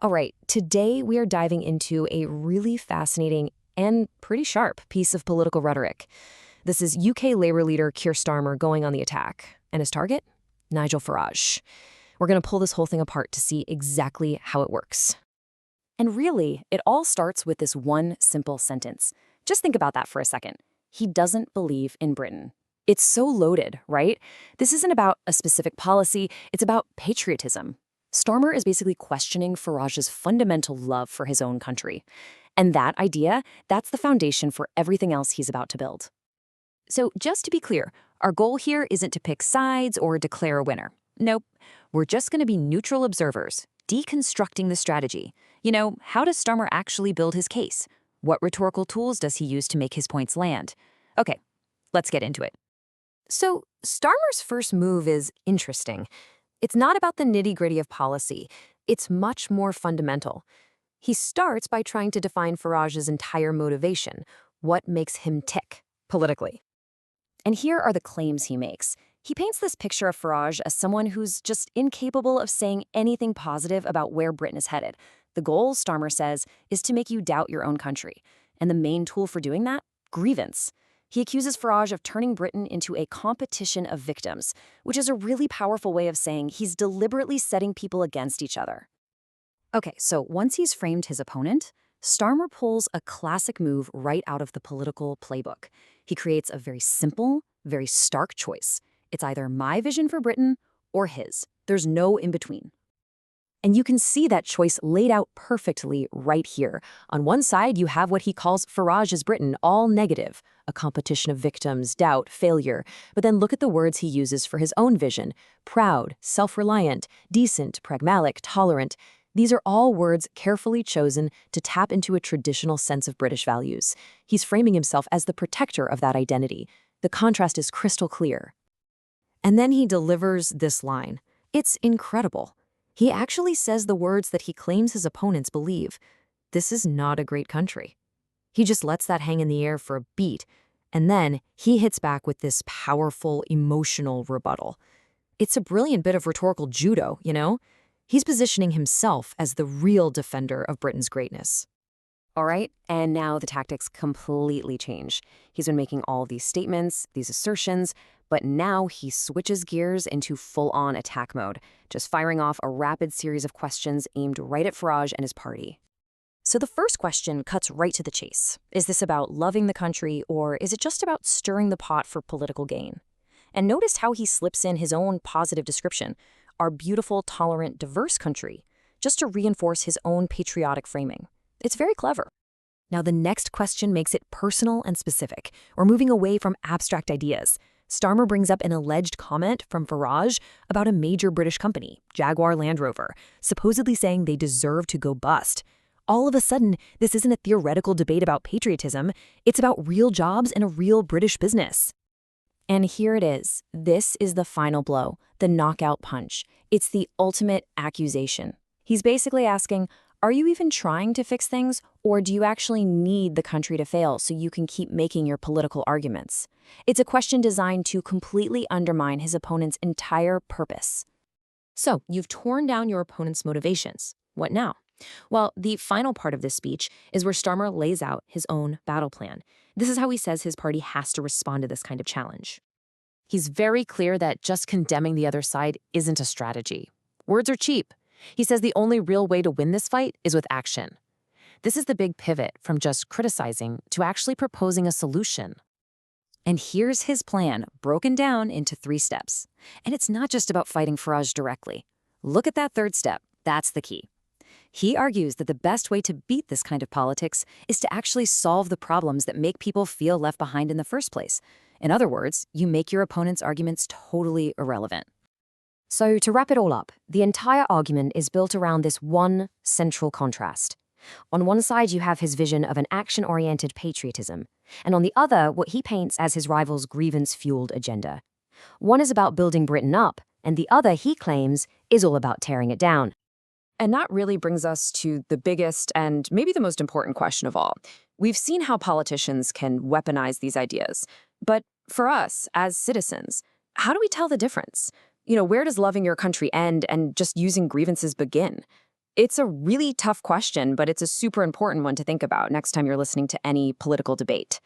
All right, today we are diving into a really fascinating and pretty sharp piece of political rhetoric. This is UK Labour leader Keir Starmer going on the attack. And his target? Nigel Farage. We're going to pull this whole thing apart to see exactly how it works. And really, it all starts with this one simple sentence. Just think about that for a second. He doesn't believe in Britain. It's so loaded, right? This isn't about a specific policy, it's about patriotism. Starmer is basically questioning Farage's fundamental love for his own country. And that idea, that's the foundation for everything else he's about to build. So just to be clear, our goal here isn't to pick sides or declare a winner. Nope, we're just going to be neutral observers, deconstructing the strategy. How does Starmer actually build his case? What rhetorical tools does he use to make his points land? Okay, let's get into it. So Starmer's first move is interesting. It's not about the nitty-gritty of policy. It's much more fundamental. He starts by trying to define Farage's entire motivation, what makes him tick, politically. And here are the claims he makes. He paints this picture of Farage as someone who's just incapable of saying anything positive about where Britain is headed. The goal, Starmer says, is to make you doubt your own country. And the main tool for doing that? Grievance. He accuses Farage of turning Britain into a competition of victims, which is a really powerful way of saying he's deliberately setting people against each other. Okay, so once he's framed his opponent, Starmer pulls a classic move right out of the political playbook. He creates a very simple, very stark choice. It's either my vision for Britain or his. There's no in-between. And you can see that choice laid out perfectly right here. On one side, you have what he calls Farage's Britain, all negative, a competition of victims, doubt, failure. But then look at the words he uses for his own vision: proud, self-reliant, decent, pragmatic, tolerant. These are all words carefully chosen to tap into a traditional sense of British values. He's framing himself as the protector of that identity. The contrast is crystal clear. And then he delivers this line. It's incredible. He actually says the words that he claims his opponents believe. This is not a great country. He just lets that hang in the air for a beat, and then he hits back with this powerful, emotional rebuttal. It's a brilliant bit of rhetorical judo, He's positioning himself as the real defender of Britain's greatness. All right, and now the tactics completely change. He's been making all of these statements, these assertions, but now he switches gears into full-on attack mode, just firing off a rapid series of questions aimed right at Farage and his party. So the first question cuts right to the chase. Is this about loving the country, or is it just about stirring the pot for political gain? And notice how he slips in his own positive description, our beautiful, tolerant, diverse country, just to reinforce his own patriotic framing. It's very clever. Now the next question makes it personal and specific. We're moving away from abstract ideas. Starmer brings up an alleged comment from Farage about a major British company, Jaguar Land Rover, supposedly saying they deserve to go bust. All of a sudden, this isn't a theoretical debate about patriotism. It's about real jobs and a real British business. And here it is. This is the final blow, the knockout punch. It's the ultimate accusation. He's basically asking, are you even trying to fix things, or do you actually need the country to fail so you can keep making your political arguments? It's a question designed to completely undermine his opponent's entire purpose. So, you've torn down your opponent's motivations. What now? Well, the final part of this speech is where Starmer lays out his own battle plan. This is how he says his party has to respond to this kind of challenge. He's very clear that just condemning the other side isn't a strategy. Words are cheap. He says the only real way to win this fight is with action. This is the big pivot from just criticizing to actually proposing a solution. And here's his plan, broken down into 3 steps. And it's not just about fighting Farage directly. Look at that third step. That's the key. He argues that the best way to beat this kind of politics is to actually solve the problems that make people feel left behind in the first place. In other words, you make your opponent's arguments totally irrelevant. So to wrap it all up, the entire argument is built around this one central contrast. On one side, you have his vision of an action-oriented patriotism, and on the other, what he paints as his rival's grievance-fueled agenda. One is about building Britain up, and the other, he claims, is all about tearing it down. And that really brings us to the biggest and maybe the most important question of all. We've seen how politicians can weaponize these ideas. But for us, as citizens, how do we tell the difference? Where does loving your country end and just using grievances begin? It's a really tough question, but it's a super important one to think about next time you're listening to any political debate.